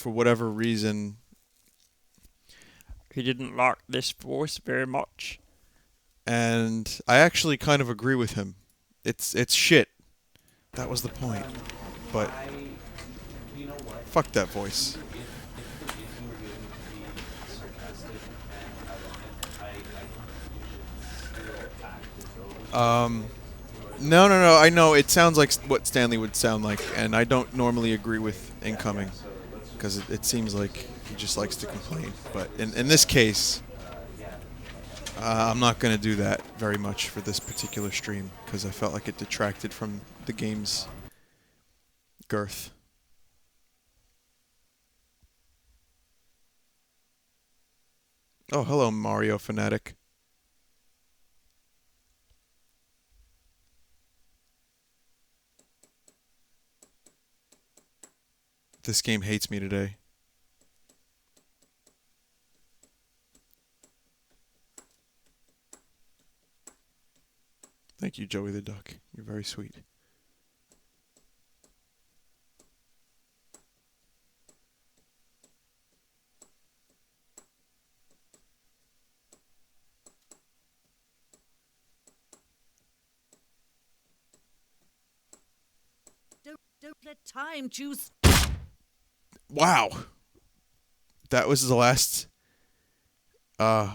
for whatever reason, he didn't like this voice very much. And I actually kind of agree with him. It's shit. That was the point. But fuck that voice. No. I know it sounds like what Stanley would sound like, and I don't normally agree with Incoming because it seems like he just likes to complain. But in this case, I'm not going to do that very much for this particular stream because I felt like it detracted from the game's girth. Oh, hello, Mario Fanatic. This game hates me today. Thank you, Joey the Duck. You're very sweet. Don't let time choose. Wow. That was the last. Okay.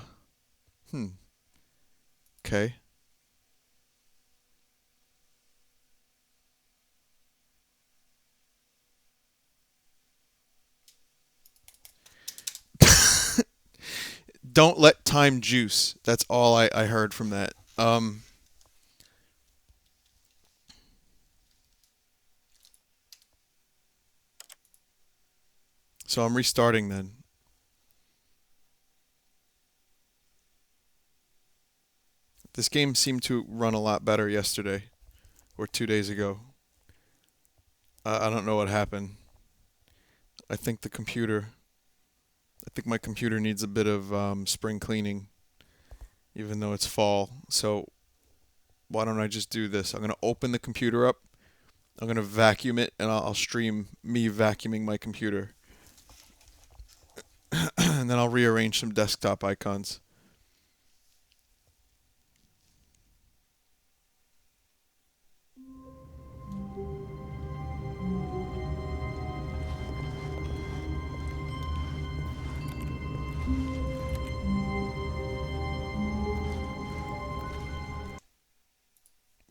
Don't let time juice. That's all I heard from that. So I'm restarting then. This game seemed to run a lot better yesterday, or 2 days ago. I don't know what happened. I think my computer needs a bit of spring cleaning, even though it's fall. So why don't I just do this? I'm going to open the computer up. I'm going to vacuum it, and I'll stream me vacuuming my computer. And then I'll rearrange some desktop icons.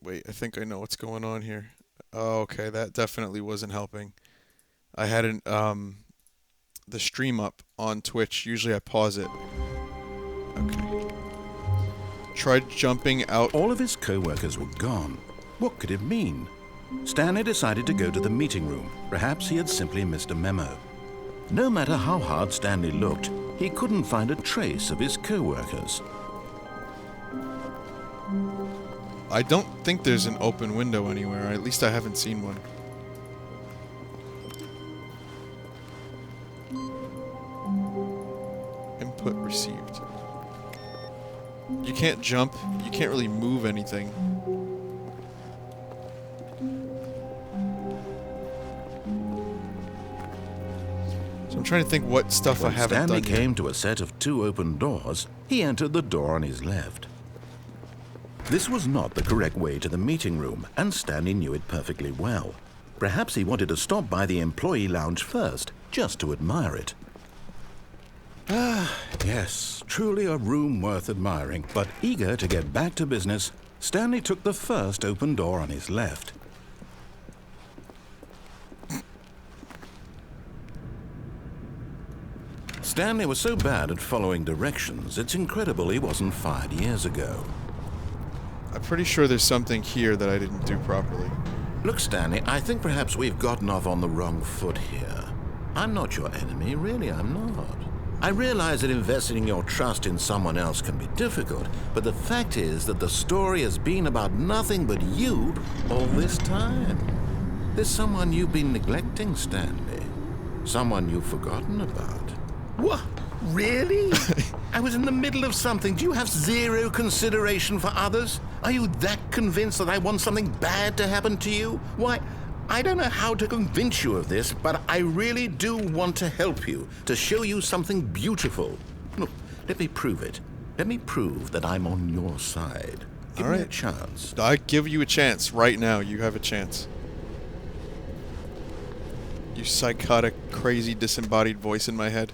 Wait, I think I know what's going on here. Oh, okay, that definitely wasn't helping. I had the stream up on Twitch. Usually I pause it. Okay. Tried jumping out. All of his co-workers were gone. What could it mean? Stanley decided to go to the meeting room. Perhaps he had simply missed a memo. No matter how hard Stanley looked, he couldn't find a trace of his co-workers. I don't think there's an open window anywhere. At least I haven't seen one. Input received. You can't jump. You can't really move anything. So I'm trying to think what stuff I haven't done yet. When Stanley came to a set of 2 open doors, he entered the door on his left. This was not the correct way to the meeting room, and Stanley knew it perfectly well. Perhaps he wanted to stop by the employee lounge first, just to admire it. Ah, yes, truly a room worth admiring. But eager to get back to business, Stanley took the first open door on his left. Stanley was so bad at following directions, it's incredible he wasn't fired years ago. I'm pretty sure there's something here that I didn't do properly. Look, Stanley, I think perhaps we've gotten off on the wrong foot here. I'm not your enemy, really, I'm not. I realize that investing your trust in someone else can be difficult, but the fact is that the story has been about nothing but you all this time. There's someone you've been neglecting, Stanley. Someone you've forgotten about. What? Really? I was in the middle of something. Do you have zero consideration for others? Are you that convinced that I want something bad to happen to you? Why, I don't know how to convince you of this, but I really do want to help you, to show you something beautiful. Look, let me prove it. Let me prove that I'm on your side. Give me a chance. I give you a chance right now. You have a chance. You psychotic, crazy, disembodied voice in my head.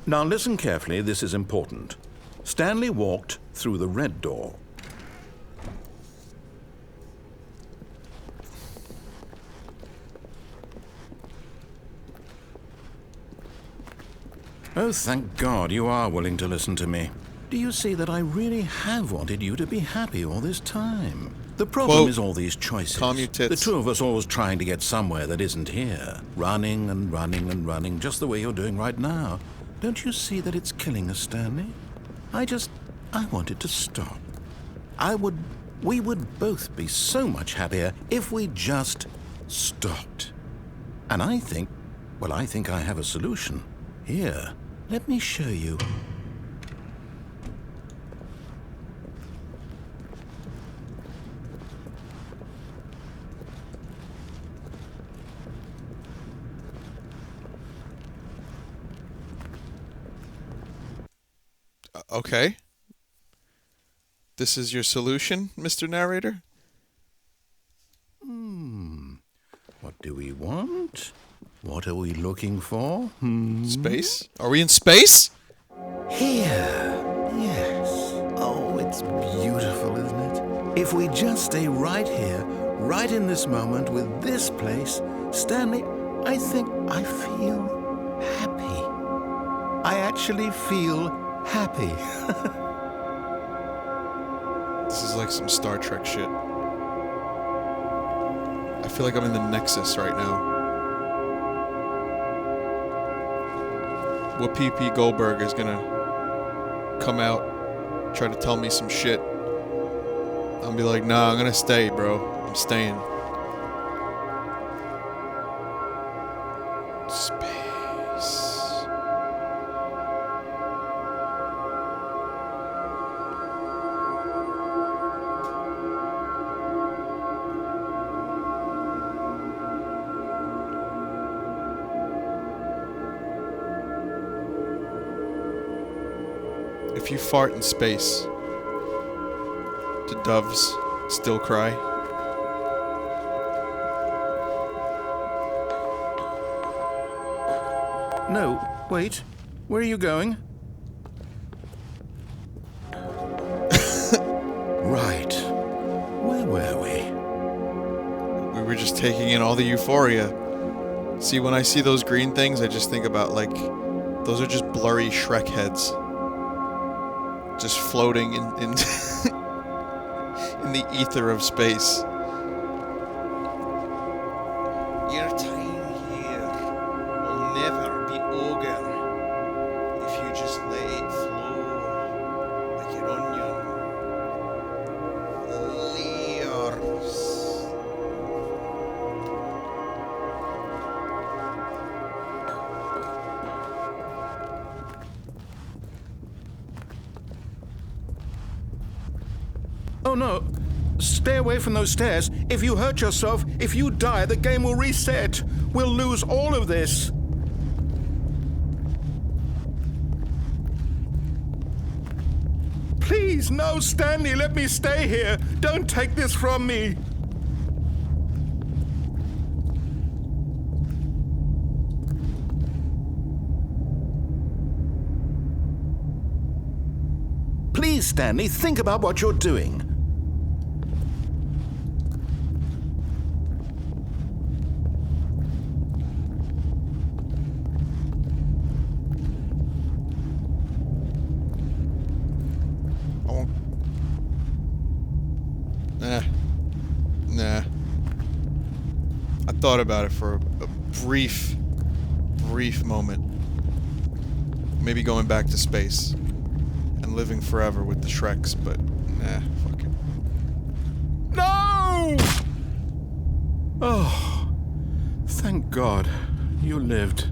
Now listen carefully, this is important. Stanley walked through the red door. Oh, thank God you are willing to listen to me. Do you see that I really have wanted you to be happy all this time? The problem Quote, is all these choices. calm your tits. The two of us always trying to get somewhere that isn't here. Running and running and running, just the way you're doing right now. Don't you see that it's killing us, Stanley? I wanted to stop. We would both be so much happier if we just stopped. And I think I have a solution. Here, let me show you. Okay. This is your solution, Mr. Narrator? What do we want? What are we looking for? Space? Are we in space? Here. Yes. Oh, it's beautiful, isn't it? If we just stay right here, right in this moment with this place, Stanley, I think I feel happy. I actually feel happy. This is like some Star Trek shit. I feel like I'm in the Nexus right now. Whoopi Goldberg is gonna come out, try to tell me some shit. I'll be like, nah, I'm gonna stay, bro. I'm staying. Space. If you fart in space, do doves still cry? No, wait. Where are you going? Right. Where were we? We were just taking in all the euphoria. See, when I see those green things, I just think about, like, those are just blurry Shrek heads. Just floating in in the ether of space. Your time here will never be over if you just let it flow like an onion. Layers. Oh no! Stay away from those stairs. If you hurt yourself, if you die, the game will reset. We'll lose all of this. Please, no, Stanley, let me stay here. Don't take this from me. Please, Stanley, think about what you're doing. Nah. I thought about it for a brief moment. Maybe going back to space and living forever with the Shreks, but nah, fuck it. No! Oh, thank God you lived.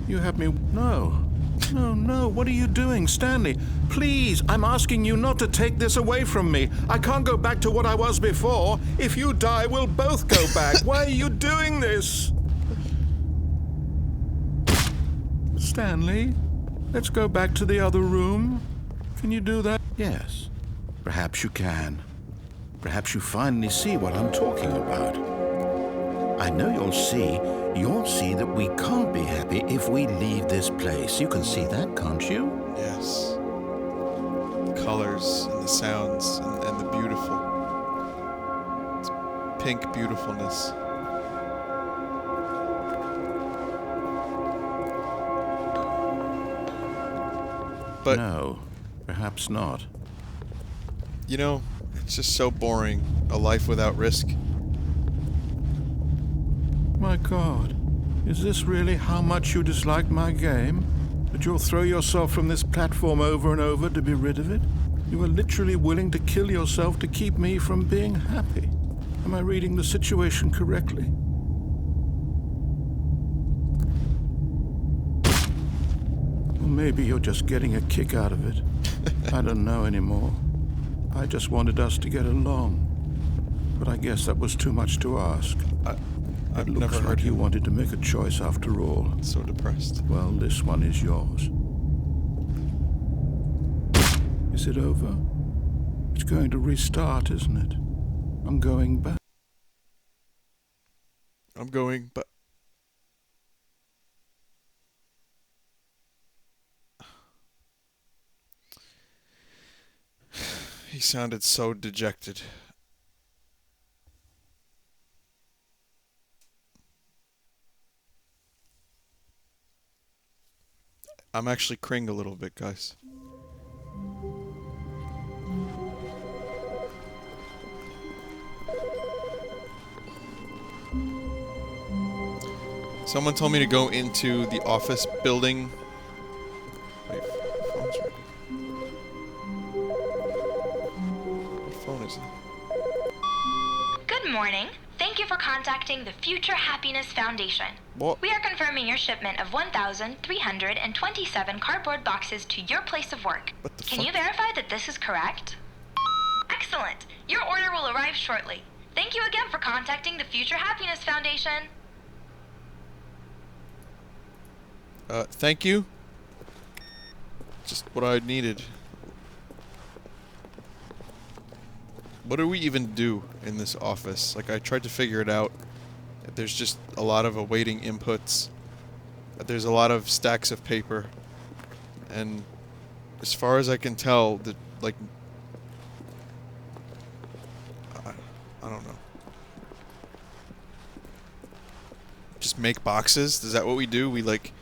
You had me. No, No, no, what are you doing, Stanley? Please, I'm asking you not to take this away from me. I can't go back to what I was before. If you die, we'll both go back. Why are you doing this? Stanley, let's go back to the other room. Can you do that? Yes, perhaps you can. Perhaps you finally see what I'm talking about. I know you'll see that we can't be happy if we leave this place. You can see that, can't you? Yes. The colors and the sounds and the beautiful. It's pink beautifulness. But no, perhaps not. You know, it's just so boring. A life without risk. My God, is this really how much you dislike my game? That you'll throw yourself from this platform over and over to be rid of it? You are literally willing to kill yourself to keep me from being happy. Am I reading the situation correctly? Or maybe you're just getting a kick out of it. I don't know anymore. I just wanted us to get along. But I guess that was too much to ask. I've It never looks heard like you him wanted to make a choice after all. so depressed. Well, this one is yours. Is it over? It's going to restart, isn't it? I'm going back. I'm going, but he sounded so dejected. I'm actually cringing a little bit, guys. Someone told me to go into the office building. Wait, phone's ringing. What phone is it? Good morning. Thank you for contacting the Future Happiness Foundation. What? We are confirming your shipment of 1,327 cardboard boxes to your place of work. What the Can fuck? you verify that this is correct? Excellent. Your order will arrive shortly. Thank you again for contacting the Future Happiness Foundation. Thank you. Just what I needed. What do we even do in this office? Like, I tried to figure it out. There's just a lot of awaiting inputs. There's a lot of stacks of paper. And as far as I can tell, I don't know. Just make boxes? Is that what we do? We, like...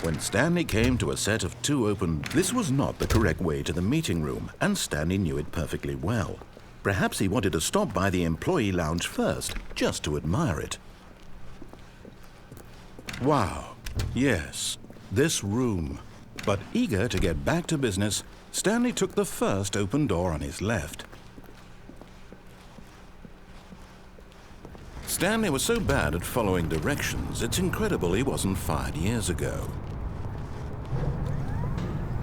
When Stanley came to a set of two open... This was not the correct way to the meeting room, and Stanley knew it perfectly well. Perhaps he wanted to stop by the employee lounge first, just to admire it. Wow. Yes, this room. But eager to get back to business, Stanley took the first open door on his left. Stanley was so bad at following directions, it's incredible he wasn't fired years ago.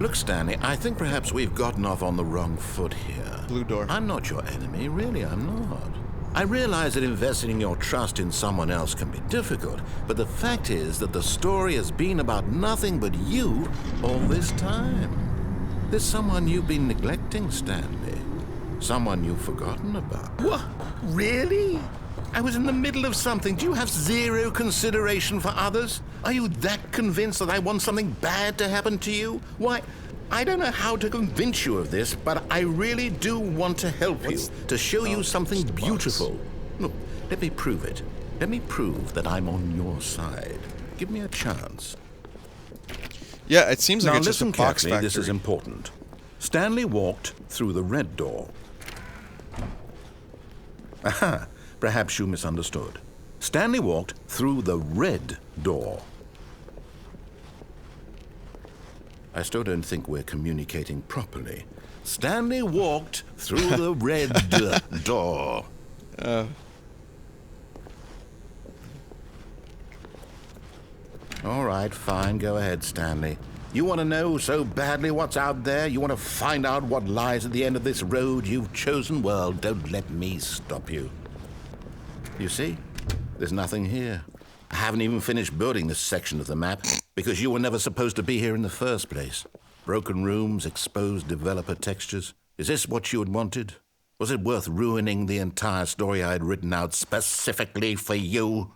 Look, Stanley, I think perhaps we've gotten off on the wrong foot here. Blue door. I'm not your enemy, really, I'm not. I realize that investing your trust in someone else can be difficult, but the fact is that the story has been about nothing but you all this time. There's someone you've been neglecting, Stanley. Someone you've forgotten about. What? Really? I was in the middle of something. Do you have zero consideration for others? Are you that convinced that I want something bad to happen to you? Why, I don't know how to convince you of this, but I really do want to help you, to show you something beautiful. Look, let me prove it. Let me prove that I'm on your side. Give me a chance. Yeah, it seems like Now it's just a listen box carefully, factory. this is important. Stanley walked through the red door. Aha, perhaps you misunderstood. Stanley walked through the red door. I still don't think we're communicating properly. Stanley walked through the red door. All right, fine. Go ahead, Stanley. You want to know so badly what's out there? You want to find out what lies at the end of this road you've chosen? Well, don't let me stop you. You see? There's nothing here. I haven't even finished building this section of the map because you were never supposed to be here in the first place. Broken rooms, exposed developer textures. Is this what you had wanted? Was it worth ruining the entire story I had written out specifically for you?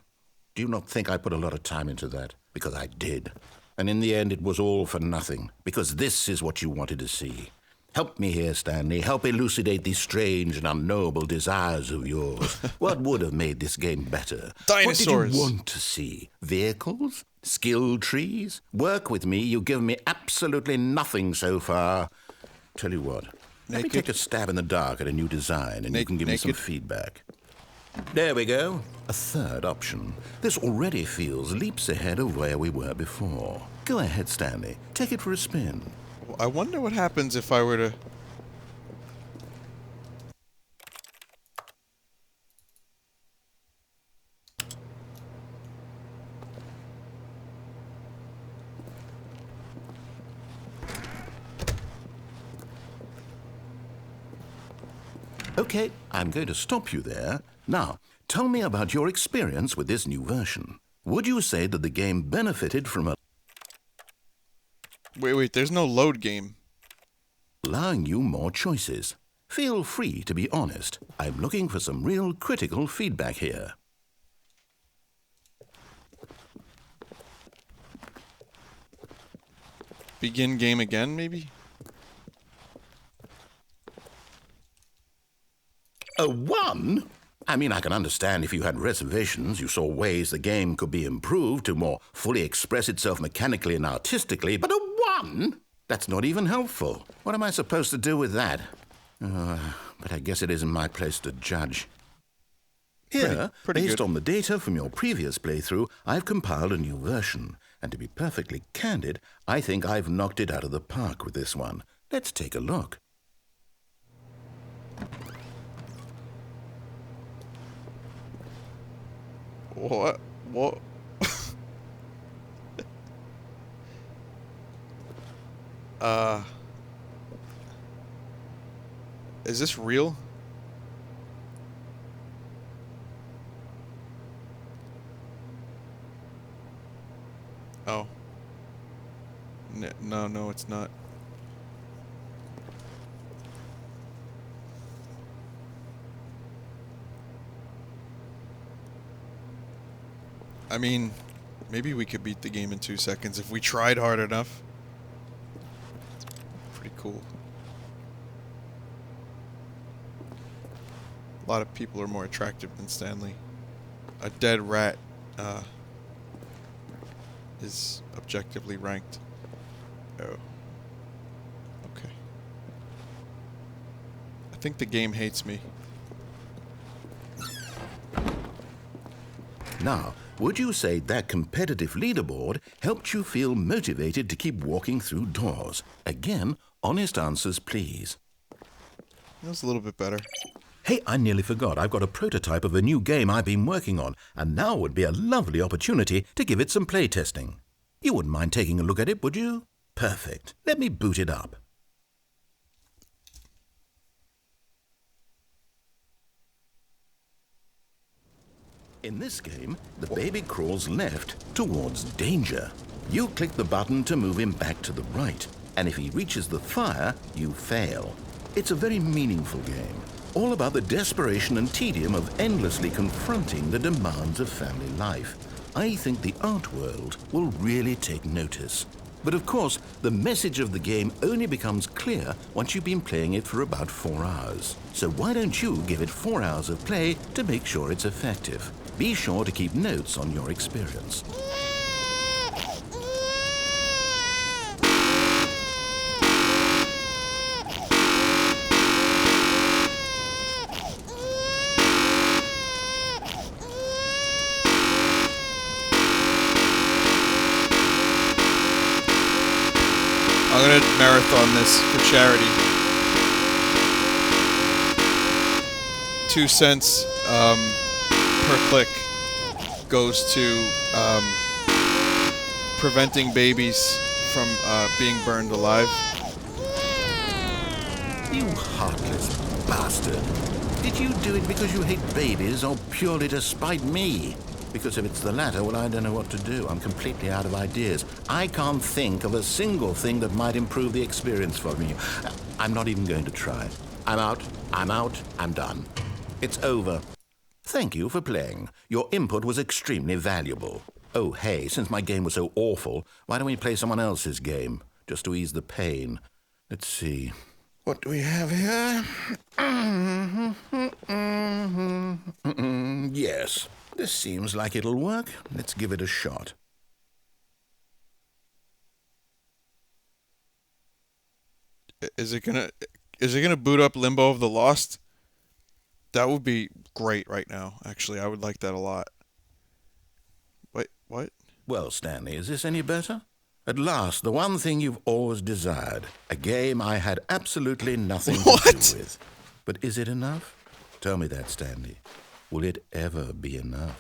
Do you not think I put a lot of time into that? Because I did. And in the end, it was all for nothing. Because this is what you wanted to see. Help me here, Stanley. Help elucidate these strange and unknowable desires of yours. What would have made this game better? Dinosaurs. What did you want to see? Vehicles? Skill trees? Work with me. You've given me absolutely nothing so far. Tell you what. Let me take a stab in the dark at a new design, and you can give me some feedback. There we go. A third option. This already feels leaps ahead of where we were before. Go ahead, Stanley. Take it for a spin. I wonder what happens if I were to... Okay, I'm going to stop you there. Now, tell me about your experience with this new version. Would you say that the game benefited from Wait, there's no load game. allowing you more choices? Feel free to be honest. I'm looking for some real critical feedback here. Begin game again, maybe? A 1? I mean, I can understand if you had reservations, you saw ways the game could be improved to more fully express itself mechanically and artistically, but a 1? That's not even helpful. What am I supposed to do with that? But I guess it isn't my place to judge. Here, Pretty based good. on the data from your previous playthrough, I've compiled a new version. And to be perfectly candid, I think I've knocked it out of the park with this one. Let's take a look. What? What? Is this real? Oh. No, it's not. I mean, maybe we could beat the game in 2 seconds if we tried hard enough. Pretty cool. A lot of people are more attractive than Stanley. A dead rat is objectively ranked. Oh. Okay. I think the game hates me. Now, would you say that competitive leaderboard helped you feel motivated to keep walking through doors? Again, honest answers, please. That was a little bit better. Hey, I nearly forgot. I've got a prototype of a new game I've been working on, and now would be a lovely opportunity to give it some playtesting. You wouldn't mind taking a look at it, would you? Perfect. Let me boot it up. In this game, the baby crawls left towards danger. You click the button to move him back to the right, and if he reaches the fire, you fail. It's a very meaningful game, all about the desperation and tedium of endlessly confronting the demands of family life. I think the art world will really take notice. But of course, the message of the game only becomes clear once you've been playing it for about 4 hours. So why don't you give it 4 hours of play to make sure it's effective? Be sure to keep notes on your experience. I'm gonna marathon this for charity. 2 cents per click goes to preventing babies from being burned alive. You heartless bastard. Did you do it because you hate babies or purely to spite me? Because if it's the latter, well, I don't know what to do. I'm completely out of ideas. I can't think of a single thing that might improve the experience for me. I'm not even going to try. I'm out, I'm done. It's over. Thank you for playing. Your input was extremely valuable. Oh, hey, since my game was so awful, why don't we play someone else's game, just to ease the pain? Let's see. What do we have here? Yes, this seems like it'll work. Let's give it a shot. Is it gonna boot up Limbo of the Lost? That would be great right now. Actually, I would like that a lot. Wait, what? Well, Stanley, is this any better? At last, the one thing you've always desired. A game I had absolutely nothing to do with. But is it enough? Tell me that, Stanley. Will it ever be enough?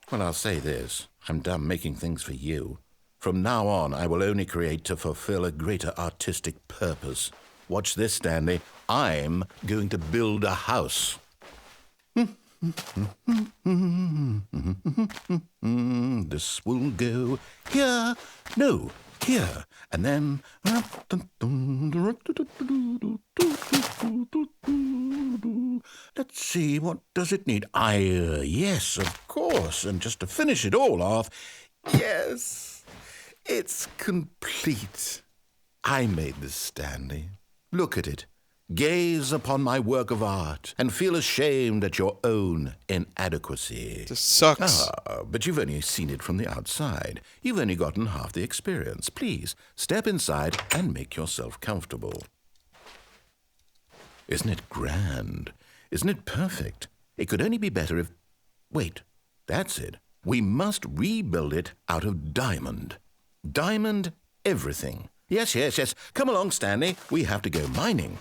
Well, I'll say this. I'm done making things for you. From now on, I will only create to fulfill a greater artistic purpose. Watch this, Stanley. I'm going to build a house. This will go here, no, here, and then... Let's see, what does it need? Yes, of course, and just to finish it all off, yes, it's complete. I made this, Stanley. Look at it. Gaze upon my work of art and feel ashamed at your own inadequacy. This sucks. But you've only seen it from the outside. You've only gotten half the experience. Please, step inside and make yourself comfortable. Isn't it grand? Isn't it perfect? It could only be better if... Wait, that's it. We must rebuild it out of diamond. Diamond everything. Yes. Come along, Stanley. We have to go mining.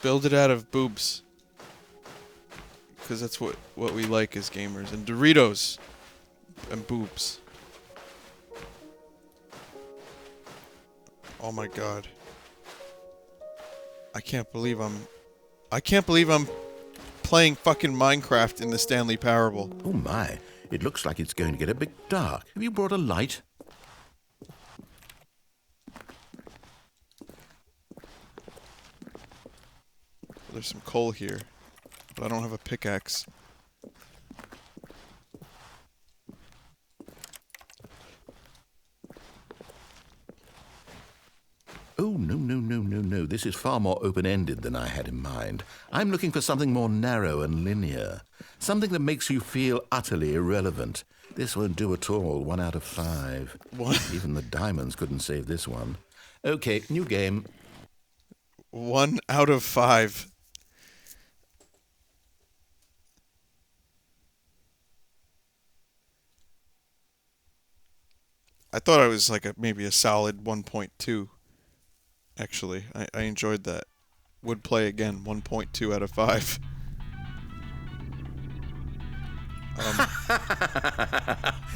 Build it out of boobs. Because that's what we like as gamers. And Doritos. And boobs. Oh my god. I can't believe I'm playing fucking Minecraft in the Stanley Parable. Oh my, it looks like it's going to get a bit dark. Have you brought a light? There's some coal here, but I don't have a pickaxe. Oh, no. This is far more open-ended than I had in mind. I'm looking for something more narrow and linear. Something that makes you feel utterly irrelevant. This won't do at all. 1 out of 5. What? Even the diamonds couldn't save this one. Okay, new game. 1 out of 5. I thought I was like maybe a solid 1.2. Actually, I enjoyed that. Would play again. 1.2 out of 5.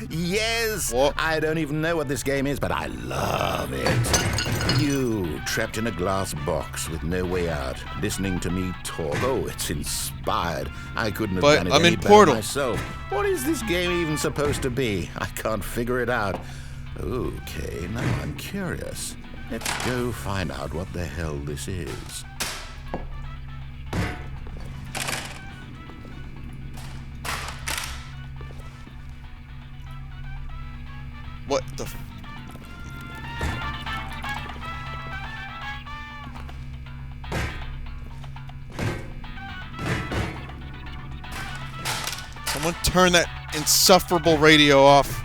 Yes! What? I don't even know what this game is, but I love it. You, trapped in a glass box with no way out, listening to me talk. Oh, it's inspired. I couldn't have done it I'm any in better Portal. myself. What is this game even supposed to be? I can't figure it out. Okay, now I'm curious. Let's go find out what the hell this is. What the f... Someone turn that insufferable radio off.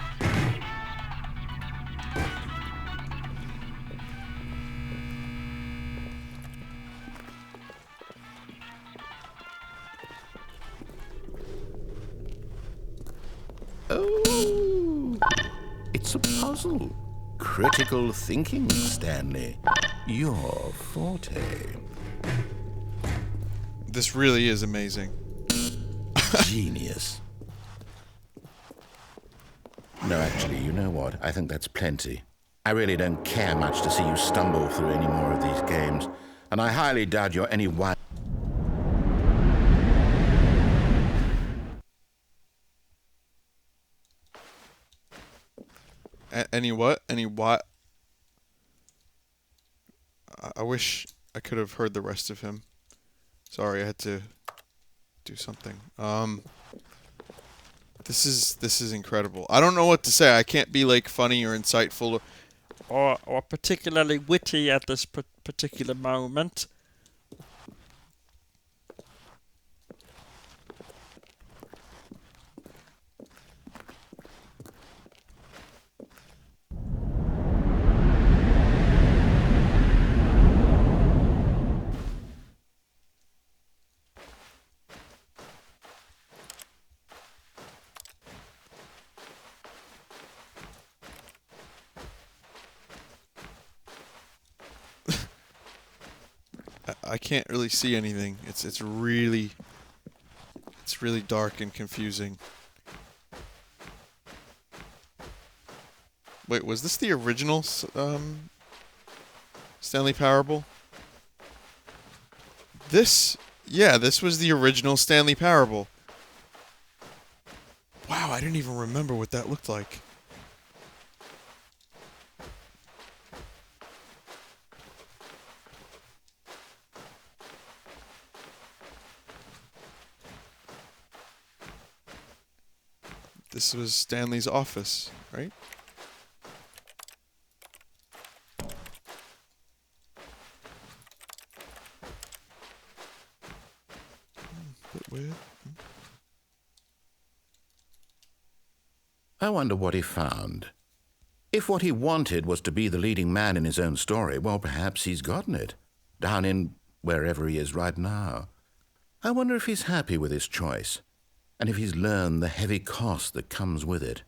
Oh, it's a puzzle. Critical thinking, Stanley. Your forte. This really is amazing. Genius. No, actually, you know what? I think that's plenty. I really don't care much to see you stumble through any more of these games, and I highly doubt you're any wise. Any what? Any what? I wish I could have heard the rest of him. Sorry, I had to do something. This is incredible. I don't know what to say. I can't be like funny or insightful or particularly witty at this particular moment. I can't really see anything. It's really dark and confusing. Wait, was this the original Stanley Parable? This was the original Stanley Parable. Wow, I didn't even remember what that looked like. This was Stanley's office, right? Bit weird. I wonder what he found. If what he wanted was to be the leading man in his own story, well, perhaps he's gotten it. Down in wherever he is right now. I wonder if he's happy with his choice. And if he's learned the heavy cost that comes with it.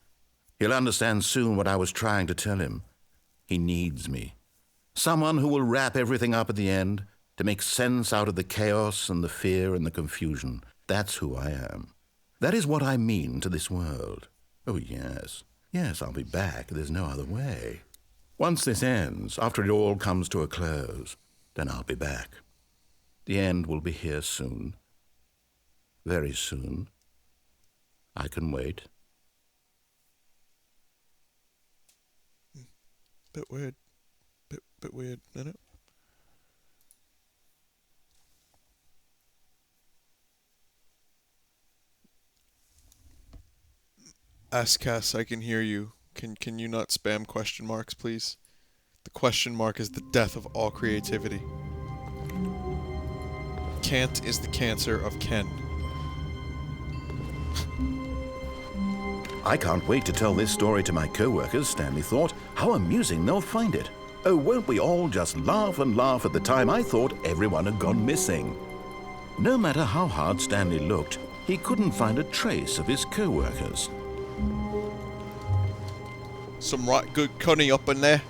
He'll understand soon what I was trying to tell him. He needs me. Someone who will wrap everything up at the end, to make sense out of the chaos and the fear and the confusion. That's who I am. That is what I mean to this world. Oh, yes. Yes, I'll be back. There's no other way. Once this ends, after it all comes to a close, then I'll be back. The end will be here soon. Very soon. I can wait. Bit weird. Bit weird, isn't it? Askcass, I can hear you. Can you not spam question marks, please? The question mark is the death of all creativity. Can't is the cancer of Ken. I can't wait to tell this story to my co-workers, Stanley thought. How amusing they'll find it. Oh, won't we all just laugh and laugh at the time I thought everyone had gone missing. No matter how hard Stanley looked, he couldn't find a trace of his co-workers. Some right good cunny up in there.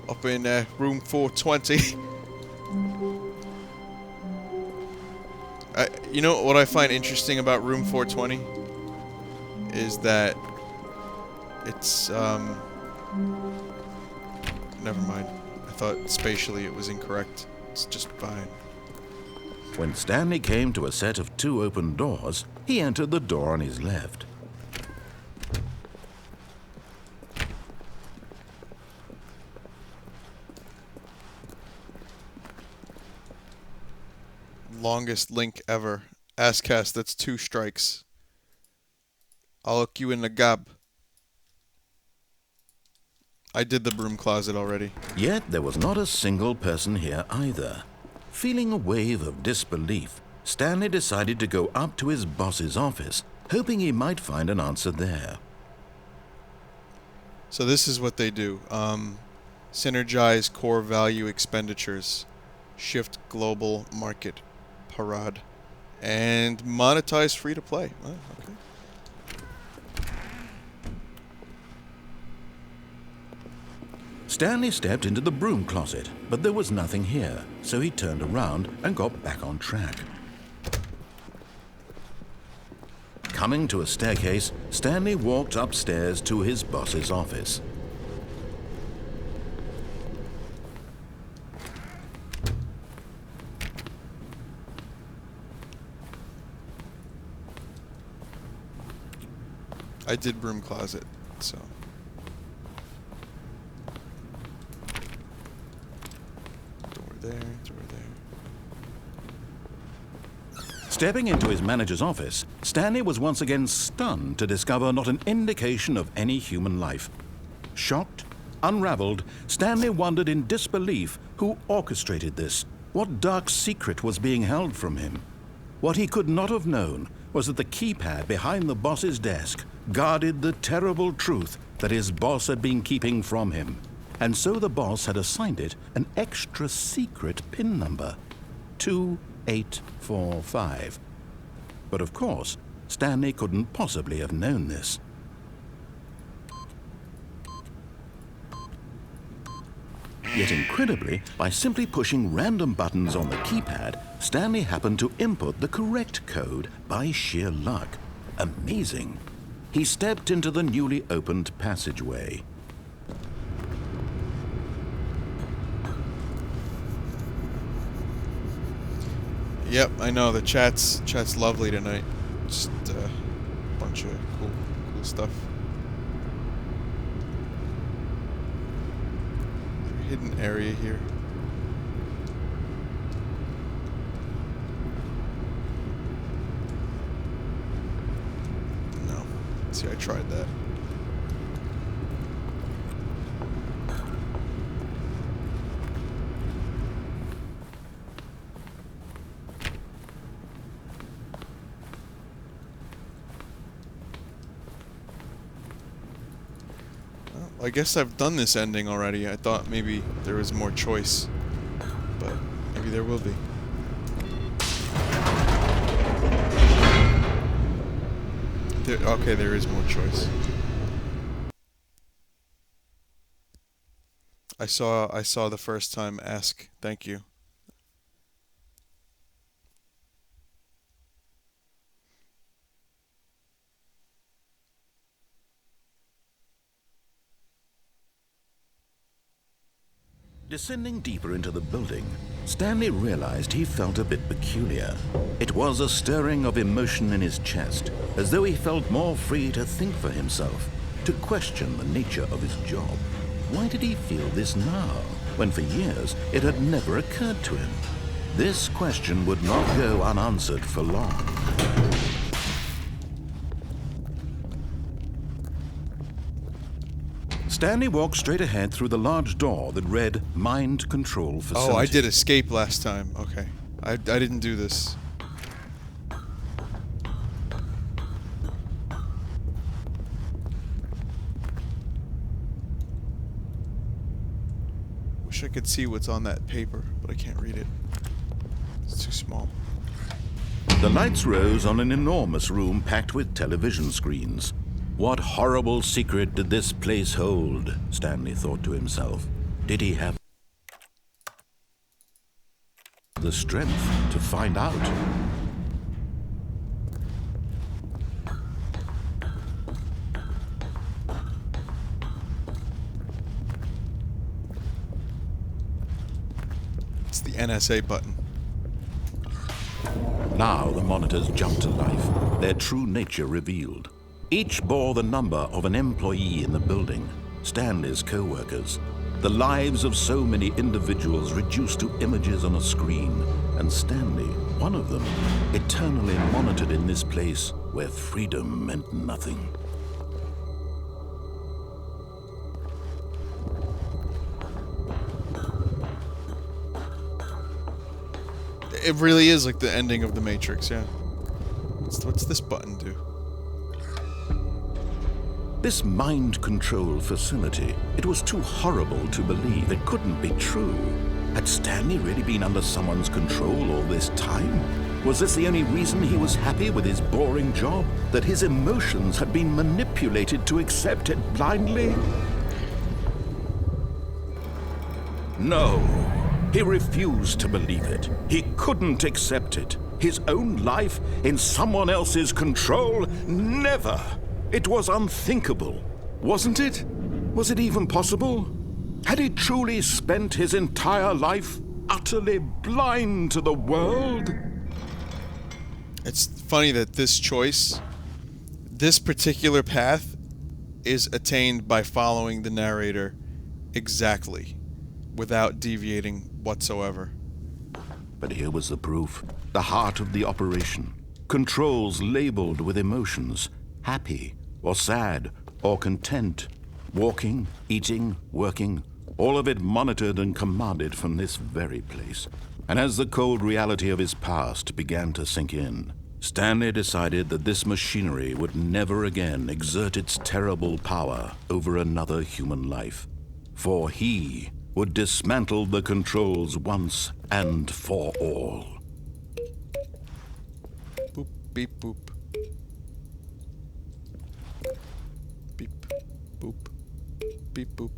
Up in room 420. You know what I find interesting about room 420? Is that it's, never mind. I thought spatially it was incorrect. It's just fine. When Stanley came to a set of 2 open doors, he entered the door on his left. Longest link ever. Askcast, that's 2 strikes. I'll look you in the gab. I did the broom closet already. Yet there was not a single person here either. Feeling a wave of disbelief, Stanley decided to go up to his boss's office, hoping he might find an answer there. So this is what they do. Synergize core value expenditures. Shift global market parade. And monetize free-to-play. Oh, okay. Stanley stepped into the broom closet, but there was nothing here, so he turned around and got back on track. Coming to a staircase, Stanley walked upstairs to his boss's office. I did broom closet, so. Door there, door there. Stepping into his manager's office, Stanley was once again stunned to discover not an indication of any human life. Shocked, unraveled, Stanley wondered in disbelief who orchestrated this. What dark secret was being held from him? What he could not have known was that the keypad behind the boss's desk guarded the terrible truth that his boss had been keeping from him. And so the boss had assigned it an extra secret PIN number, 2845. But of course, Stanley couldn't possibly have known this. Yet incredibly, by simply pushing random buttons on the keypad, Stanley happened to input the correct code by sheer luck. Amazing. He stepped into the newly opened passageway. Yep, I know the chat's lovely tonight. Just a bunch of cool stuff. Hidden area here. No. See, I tried that. I guess I've done this ending already. I thought maybe there was more choice, but maybe there will be. Okay, there is more choice. I saw the first time. Ask. Thank you. Descending deeper into the building, Stanley realized he felt a bit peculiar. It was a stirring of emotion in his chest, as though he felt more free to think for himself, to question the nature of his job. Why did he feel this now, when for years it had never occurred to him? This question would not go unanswered for long. Stanley walked straight ahead through the large door that read Mind Control Facility. Oh, I did escape last time. Okay. I didn't do this. Wish I could see what's on that paper, but I can't read it. It's too small. The lights rose on an enormous room packed with television screens. What horrible secret did this place hold? Stanley thought to himself. Did he have the strength to find out? It's the NSA button. Now the monitors jumped to life, their true nature revealed. Each bore the number of an employee in the building, Stanley's co-workers. The lives of so many individuals reduced to images on a screen, and Stanley, one of them, eternally monitored in this place where freedom meant nothing. It really is like the ending of The Matrix, yeah. What's this button do? This mind control facility, it was too horrible to believe. It couldn't be true. Had Stanley really been under someone's control all this time? Was this the only reason he was happy with his boring job? That his emotions had been manipulated to accept it blindly? No. He refused to believe it. He couldn't accept it. His own life in someone else's control? Never! It was unthinkable, wasn't it? Was it even possible? Had he truly spent his entire life utterly blind to the world? It's funny that this choice, this particular path, is attained by following the narrator exactly, without deviating whatsoever. But here was the proof. The heart of the operation. Controls labeled with emotions. Happy, or sad, or content. Walking, eating, working. All of it monitored and commanded from this very place. And as the cold reality of his past began to sink in, Stanley decided that this machinery would never again exert its terrible power over another human life. For he would dismantle the controls once and for all. Boop, beep, boop. Beep, boop, beep, boop.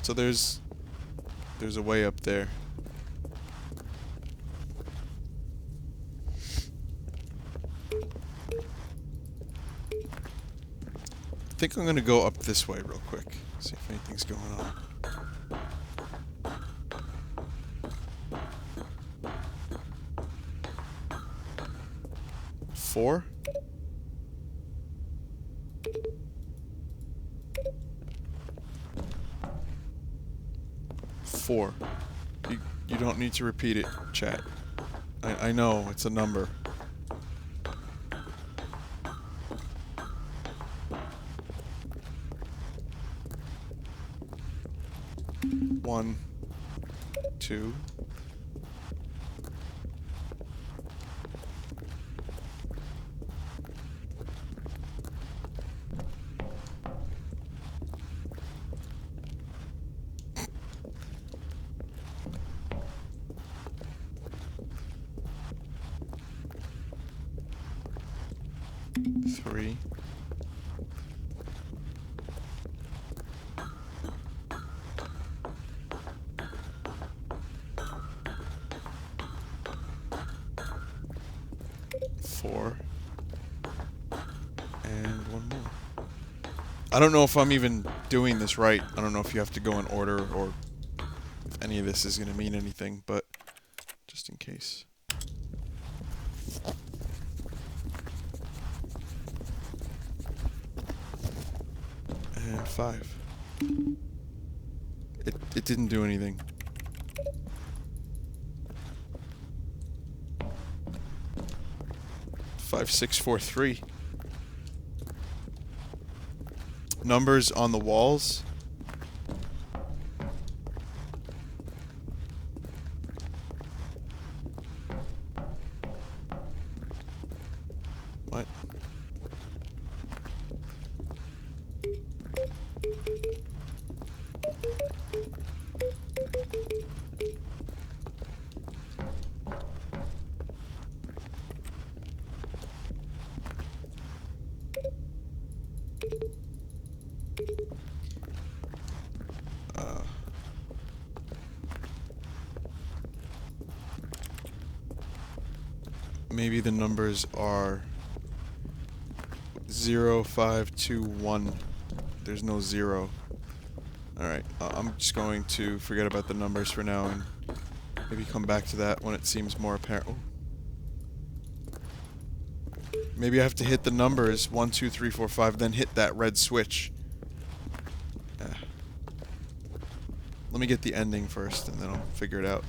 So there's a way up there. I think I'm gonna go up this way real quick. See if anything's going on. Four? Four. You don't need to repeat it, chat. I know, it's a number. One, two. Three. Four. And one more. I don't know if I'm even doing this right. I don't know if you have to go in order or if any of this is going to mean anything, but just in case. And five. It didn't do anything. Five, six, four, three. Numbers on the walls. What? Maybe the numbers are 0, 5, 2, 1. There's no 0. Alright, I'm just going to forget about the numbers for now and maybe come back to that when it seems more apparent. Oh. Maybe I have to hit the numbers 1, 2, 3, 4, 5, then hit that red switch. Let me get the ending first and then I'll figure it out.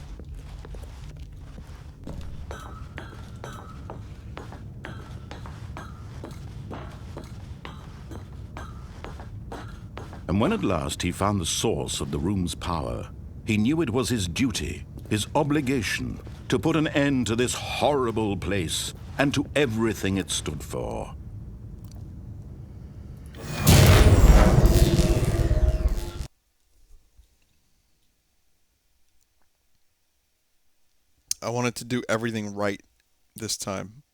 And when at last he found the source of the room's power, he knew it was his duty, his obligation, to put an end to this horrible place and to everything it stood for. I wanted to do everything right this time.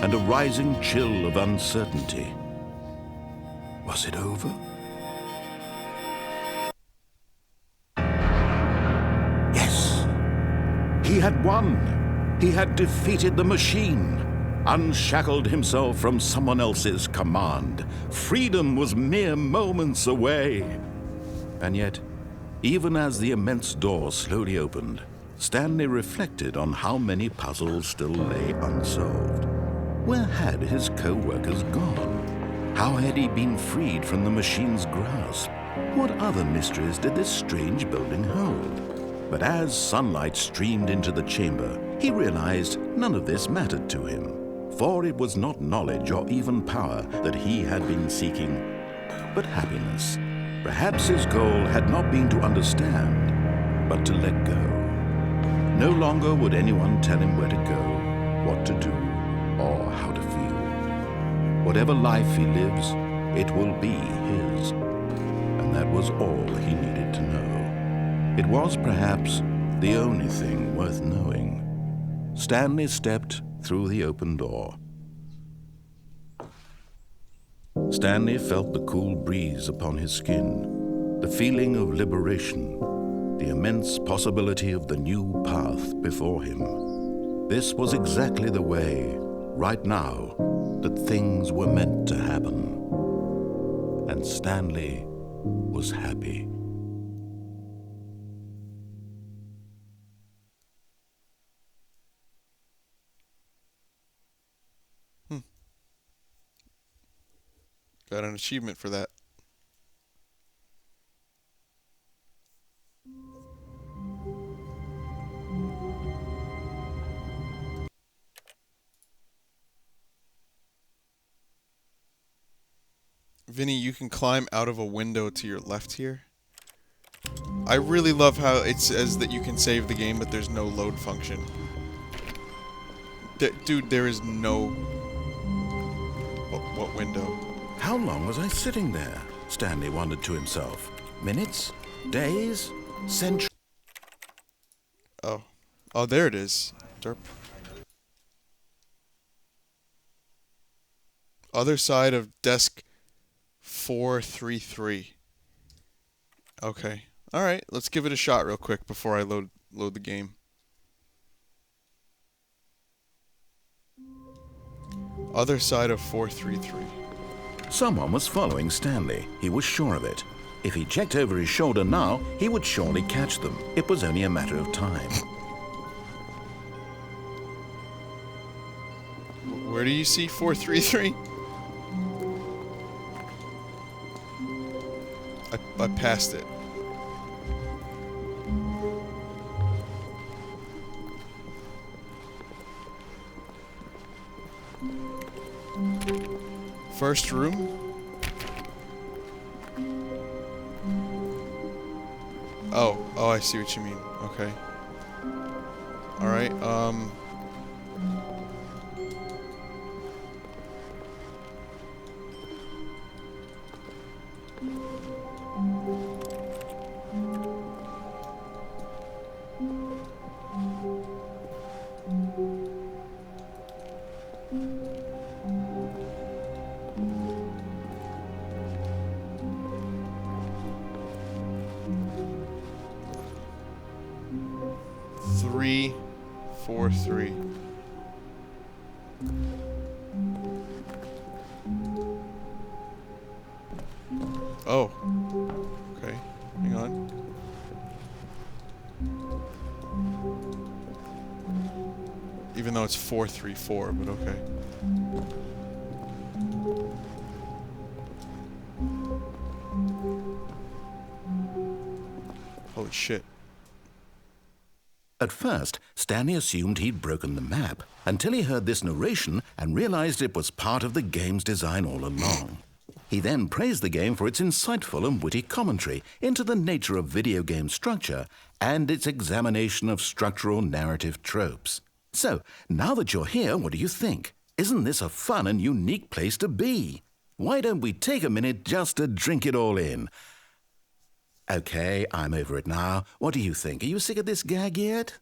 and a rising chill of uncertainty. Was it over? Yes! He had won! He had defeated the machine, unshackled himself from someone else's command. Freedom was mere moments away. And yet, even as the immense door slowly opened, Stanley reflected on how many puzzles still lay unsolved. Where had his co-workers gone? How had he been freed from the machine's grasp? What other mysteries did this strange building hold? But as sunlight streamed into the chamber, he realized none of this mattered to him, for it was not knowledge or even power that he had been seeking, but happiness. Perhaps his goal had not been to understand, but to let go. No longer would anyone tell him where to go, what to do, or how to feel. Whatever life he lives, it will be his. And that was all he needed to know. It was perhaps the only thing worth knowing. Stanley stepped through the open door. Stanley felt the cool breeze upon his skin, the feeling of liberation, the immense possibility of the new path before him. This was exactly the way, right now, that things were meant to happen. And Stanley was happy. Got an achievement for that. Vinny, you can climb out of a window to your left here. I really love how it says that you can save the game, but there's no load function. Dude, there is no... What window? How long was I sitting there? Stanley wondered to himself. Minutes? Days? Centuries? Oh. Oh, there it is. Derp. Other side of desk 433. Okay. Alright, let's give it a shot real quick before I load the game. Other side of 433. Someone was following Stanley. He was sure of it. If he checked over his shoulder now, he would surely catch them. It was only a matter of time. Where do you see 433? I passed it. First room. Oh, I see what you mean. Okay. All right. 3, 4, 3. Oh. Okay. Hang on. Even though it's 4, 3, 4, but okay. Holy shit. At first, Stanley assumed he'd broken the map until he heard this narration and realized it was part of the game's design all along. He then praised the game for its insightful and witty commentary into the nature of video game structure and its examination of structural narrative tropes. So, now that you're here, what do you think? Isn't this a fun and unique place to be? Why don't we take a minute just to drink it all in? Okay, I'm over it now. What do you think? Are you sick of this gag yet?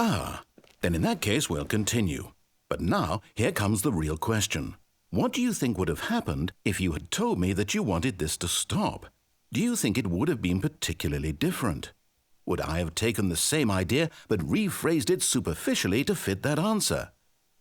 Ah, then in that case we'll continue. But now, here comes the real question. What do you think would have happened if you had told me that you wanted this to stop? Do you think it would have been particularly different? Would I have taken the same idea but rephrased it superficially to fit that answer?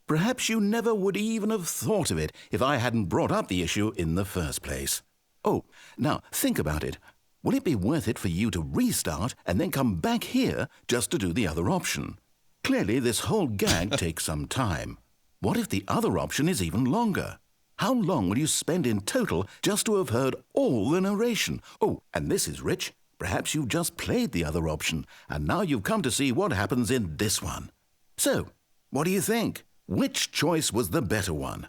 Perhaps you never would even have thought of it if I hadn't brought up the issue in the first place. Oh, now think about it. Will it be worth it for you to restart and then come back here just to do the other option? Clearly, this whole gag takes some time. What if the other option is even longer? How long will you spend in total just to have heard all the narration? Oh, and this is rich. Perhaps you've just played the other option, and now you've come to see what happens in this one. So, what do you think? Which choice was the better one?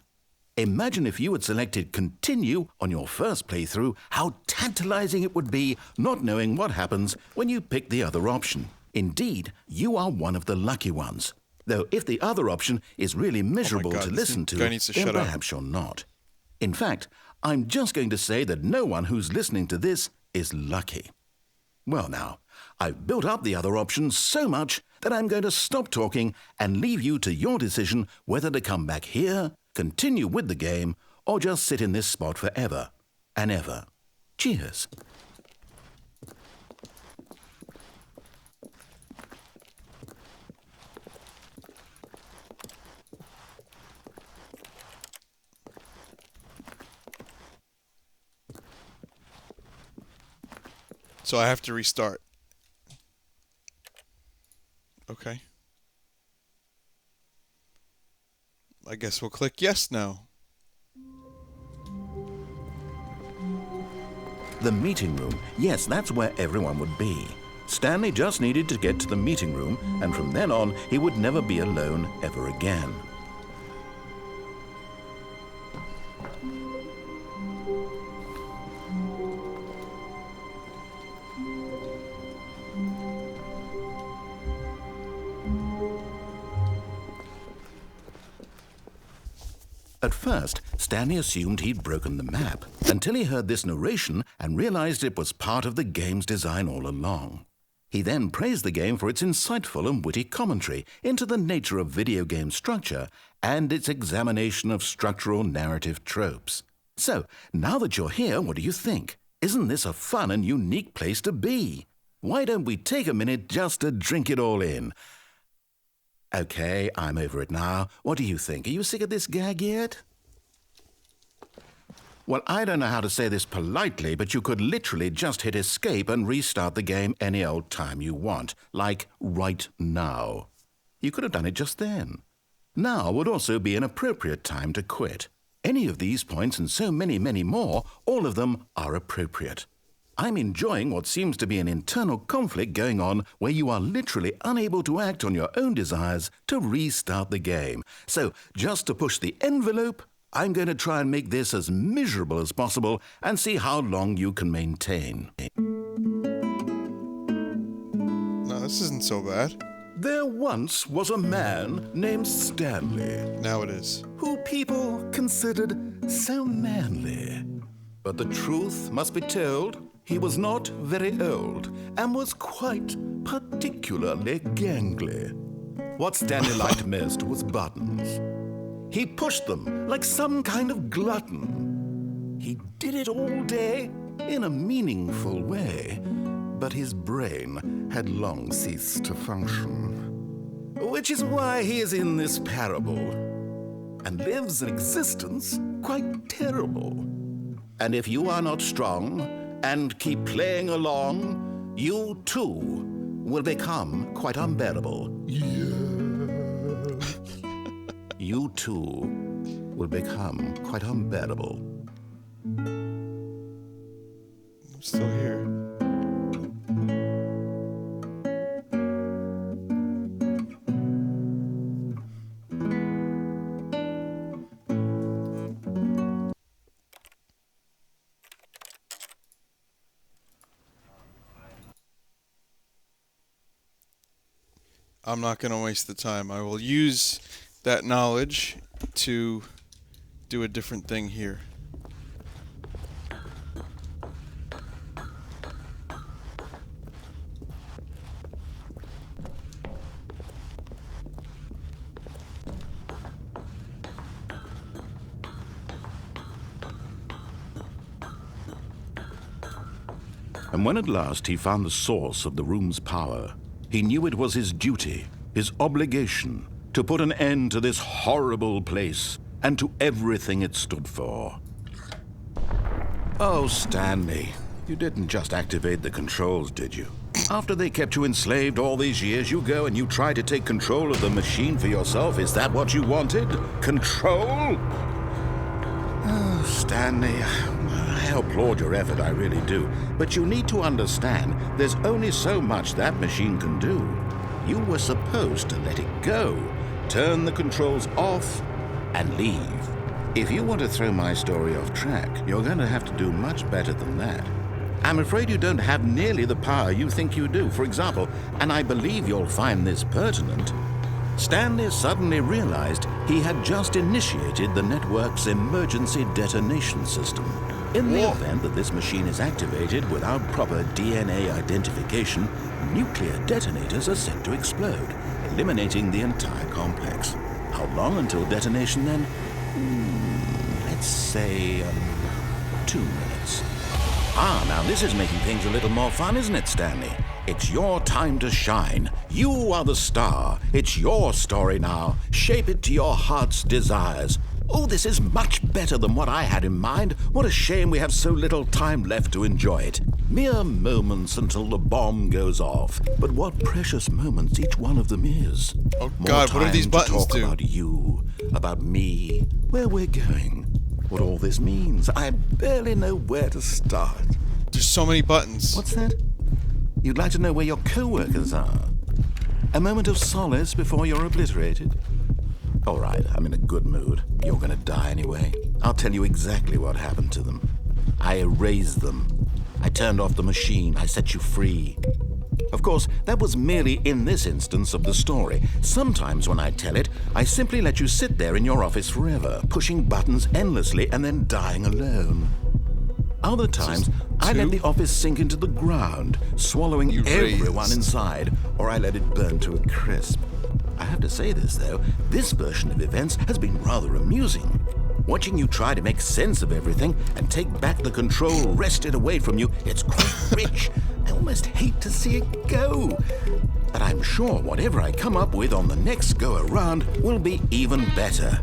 Imagine if you had selected continue on your first playthrough, how tantalizing it would be not knowing what happens when you pick the other option. Indeed, you are one of the lucky ones. Though if the other option is really miserable to listen to, then perhaps you're not. In fact, I'm just going to say that no one who's listening to this is lucky. Well now, I've built up the other option so much that I'm going to stop talking and leave you to your decision whether to come back here, continue with the game, or just sit in this spot forever and ever. Cheers. So I have to restart. Okay. I guess we'll click yes now. The meeting room. Yes, that's where everyone would be. Stanley just needed to get to the meeting room, and from then on, he would never be alone ever again. At first, Stanley assumed he'd broken the map, until he heard this narration and realized it was part of the game's design all along. He then praised the game for its insightful and witty commentary into the nature of video game structure and its examination of structural narrative tropes. So, now that you're here, what do you think? Isn't this a fun and unique place to be? Why don't we take a minute just to drink it all in? Okay, I'm over it now. What do you think? Are you sick of this gag yet? Well, I don't know how to say this politely, but you could literally just hit escape and restart the game any old time you want, like right now. You could have done it just then. Now would also be an appropriate time to quit. Any of these points and so many, many more, all of them are appropriate. I'm enjoying what seems to be an internal conflict going on where you are literally unable to act on your own desires to restart the game. So, just to push the envelope, I'm going to try and make this as miserable as possible and see how long you can maintain. No, this isn't so bad. There once was a man named Stanley, Now it is. who people considered so manly. But the truth must be told, he was not very old and was quite particularly gangly. What Stanley liked most was buttons. He pushed them like some kind of glutton. He did it all day in a meaningful way, but his brain had long ceased to function. Which is why he is in this parable and lives an existence quite terrible. And if you are not strong and keep playing along, you too will become quite unbearable. You too will become quite unbearable. I'm still here. I'm not going to waste the time. I will use that knowledge to do a different thing here. And when at last he found the source of the room's power, he knew it was his duty, his obligation, to put an end to this horrible place and to everything it stood for. Oh, Stanley, you didn't just activate the controls, did you? After they kept you enslaved all these years, you go and you try to take control of the machine for yourself. Is that what you wanted? Control? Oh, Stanley, I applaud your effort, I really do. But you need to understand, there's only so much that machine can do. You were supposed to let it go, turn the controls off, and leave. If you want to throw my story off track, you're going to have to do much better than that. I'm afraid you don't have nearly the power you think you do. For example, and I believe you'll find this pertinent, Stanley suddenly realized he had just initiated the network's emergency detonation system. In the event that this machine is activated without proper DNA identification, nuclear detonators are set to explode, eliminating the entire complex. How long until detonation then? Let's say 2 minutes. Ah, now this is making things a little more fun, isn't it, Stanley? It's your time to shine. You are the star. It's your story now. Shape it to your heart's desires. Oh, this is much better than what I had in mind. What a shame we have so little time left to enjoy it. Mere moments until the bomb goes off. But what precious moments each one of them is. Oh God, what do these buttons do? About you, about me, where we're going, what all this means. I barely know where to start. There's so many buttons. What's that? You'd like to know where your co-workers are? A moment of solace before you're obliterated? All right, I'm in a good mood. You're gonna die anyway. I'll tell you exactly what happened to them. I erased them. I turned off the machine. I set you free. Of course, that was merely in this instance of the story. Sometimes when I tell it, I simply let you sit there in your office forever, pushing buttons endlessly and then dying alone. Other times, I let the office sink into the ground, swallowing everyone inside, or I let it burn to a crisp. I have to say this, though, this version of events has been rather amusing. Watching you try to make sense of everything and take back the control wrested away from you, it's quite rich. I almost hate to see it go. But I'm sure whatever I come up with on the next go-around will be even better.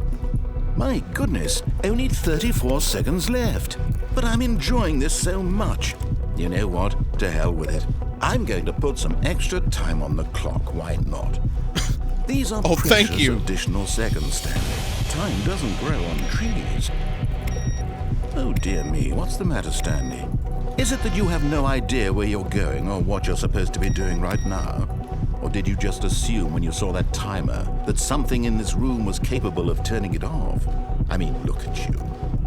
My goodness, only 34 seconds left. But I'm enjoying this so much. You know what? To hell with it. I'm going to put some extra time on the clock. Why not? These are precious additional seconds, Stanley. Time doesn't grow on trees. Oh dear me, what's the matter, Stanley? Is it that you have no idea where you're going or what you're supposed to be doing right now? Or did you just assume when you saw that timer that something in this room was capable of turning it off? I mean, look at you.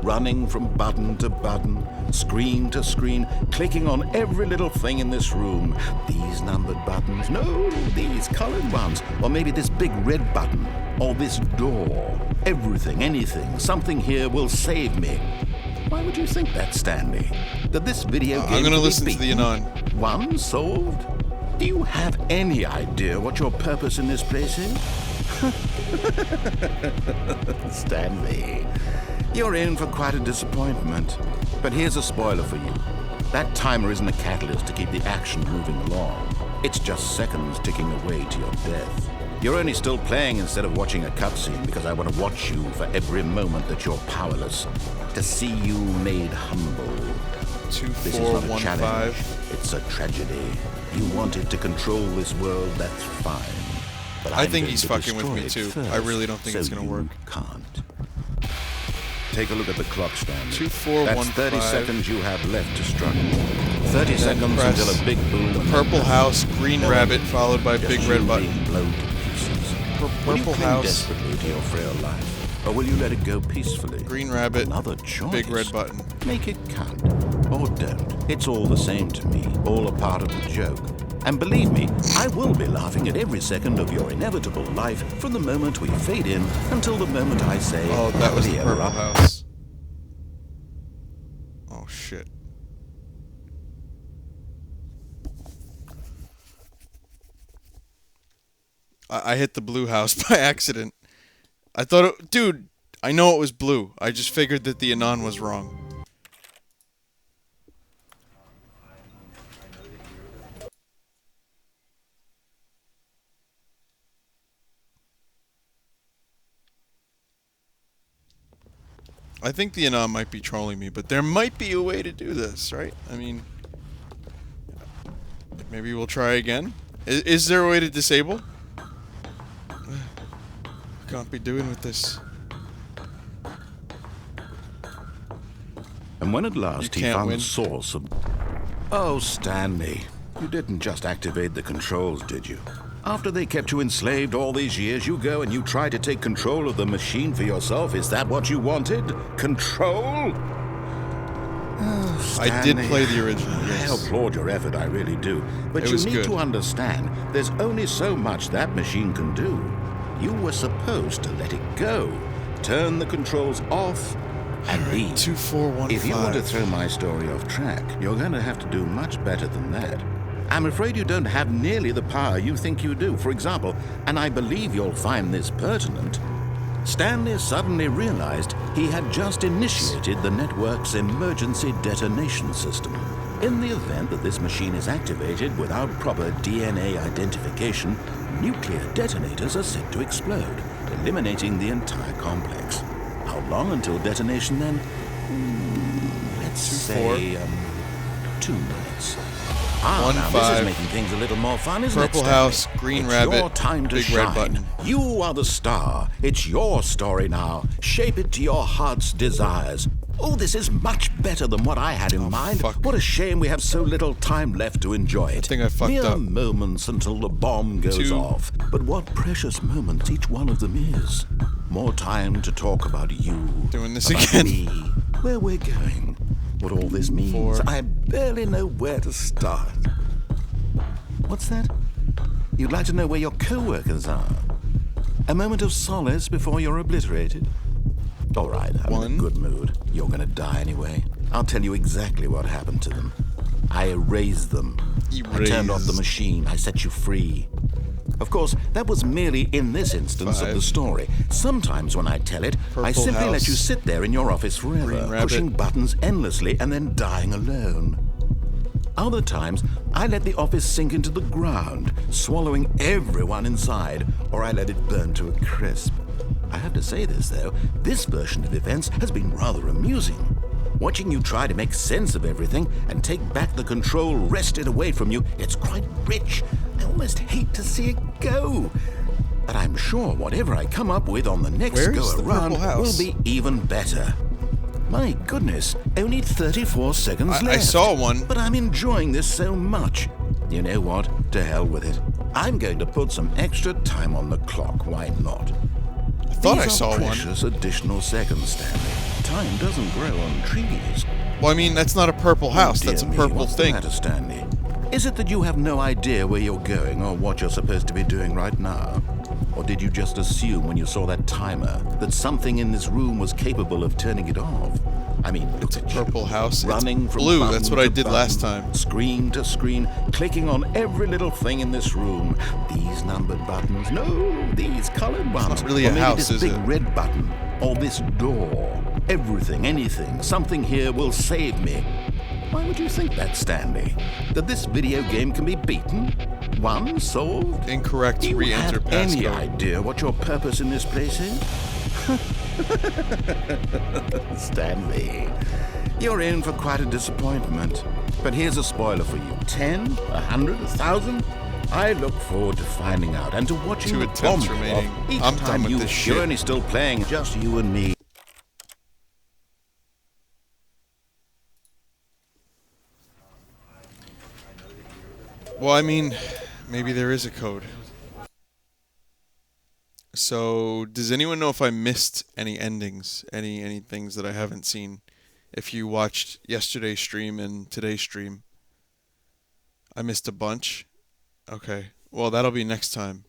Running from button to button, screen to screen, clicking on every little thing in this room. These numbered buttons, no, these colored ones. Or maybe this big red button, or this door. Everything, anything, something here will save me. Why would you think that, Stanley? That this video game I'm gonna listen to the Anon. One solved? Do you have any idea what your purpose in this place is? Stanley, you're in for quite a disappointment. But here's a spoiler for you. That timer isn't a catalyst to keep the action moving along. It's just seconds ticking away to your death. You're only still playing instead of watching a cutscene because I want to watch you for every moment that you're powerless. To see you made humble. This is not a challenge. It's a tragedy. You wanted to control this world, that's fine. But I think he's fucking with me too. I really don't think it's gonna work. Can't. Take a look at the clock, Stanley. 2415. That's 30 seconds you have left to struggle. 30 seconds until a big boom. The purple house, green rabbit, followed by big red button. Blown to pieces. Purple house, desperately to your frail life, or will you let it go peacefully? green rabbit, Another choice. big red button. Make it count, or don't. It's all the same to me, all a part of the joke. And believe me, I will be laughing at every second of your inevitable life from the moment we fade in until the moment I say, Oh, that was the happily ever purple after. house. Oh shit. I hit the blue house by accident. I thought it, dude, I know it was blue. I just figured that the Anon was wrong. I think the Anon might be trolling me, but there might be a way to do this, right? I mean, maybe we'll try again. Is there a way to disable? Can't be doing with this. And when at last he found win. the source of... Oh, Stanley, you didn't just activate the controls, did you? After they kept you enslaved all these years, you go and you try to take control of the machine for yourself. Is that what you wanted? Control? Oh, Stanley, I did play the original, I yes. applaud your effort, I really do. But It you was need good. to understand, there's only so much that machine can do. You were supposed to let it go, turn the controls off, and leave. 2415. If you want to throw my story off track, you're going to have to do much better than that. I'm afraid you don't have nearly the power you think you do. For example, and I believe you'll find this pertinent, Stanley suddenly realized he had just initiated the network's emergency detonation system. In the event that this machine is activated without proper DNA identification, nuclear detonators are set to explode, eliminating the entire complex. How long until detonation then? Let's say 2 minutes. One Now five. this is making things a little more fun, isn't Purple it, Stanley? house, green It's rabbit, your time to big shine. red button. You are the star. It's your story now. Shape it to your heart's desires. Oh, this is much better than what I had in mind. fuck. What a shame we have so little time left to enjoy it. I think I fucked Mere up. moments until the bomb goes 2. off. But what precious moments each one of them is. More time to talk about you. Doing this about again. me, where we're going, what all this means. 4. I barely know where to start. What's that? You'd like to know where your co-workers are? A moment of solace before you're obliterated? All right, I'm in 1. a good mood. You're gonna die anyway. I'll tell you exactly what happened to them. I erased them. I turned off the Erased. machine. I set you free. Of course, that was merely in this instance of 5. the story. Sometimes when I tell it, I Purple simply let house. you sit there in your office Green forever, rabbit. pushing buttons endlessly and then dying alone. Other times, I let the office sink into the ground, swallowing everyone inside, or I let it burn to a crisp. I have to say this, though, this version of events has been rather amusing. Watching you try to make sense of everything and take back the control wrested away from you, it's quite rich. I almost hate to see it go. But I'm sure whatever I come up with on the next Where is the go-around purple house? will be even better. My goodness, only 34 seconds left. I saw one. But I'm enjoying this so much. You know what? To hell with it. I'm going to put some extra time on the clock. Why not? I thought I These saw are one. precious additional seconds, Stanley. Time doesn't grow on trees. Well, I mean, that's not a purple house. Oh, dear That's a me, purple what's thing. the matter, Stanley? Is it that you have no idea where you're going or what you're supposed to be doing right now? Or did you just assume when you saw that timer that something in this room was capable of turning it off? I mean, look at you. Purple house. Running It's from blue. button That's what I to did button, last time. Screen to screen, clicking on every little thing in this room. These numbered buttons. No, these colored ones. not really or a maybe house, this is big it? red button. Or this door. Everything, anything, something here will save me. Why would you think that, Stanley? That this video game can be beaten? Won? Solved? Incorrect. Do you Re-enter have any passcode. idea what your purpose in this place is? Stanley, you're in for quite a disappointment. But here's a spoiler for you. 10? 100? 1,000? I look forward to finding out and to watching 2 the attempts bomb go remaining. off each I'm time done with this shit. You're only still playing, just you and me. Well, I mean, maybe there is a code. So, does anyone know if I missed any endings, any things that I haven't seen? If you watched yesterday's stream and today's stream, I missed a bunch. Okay, well that'll be next time.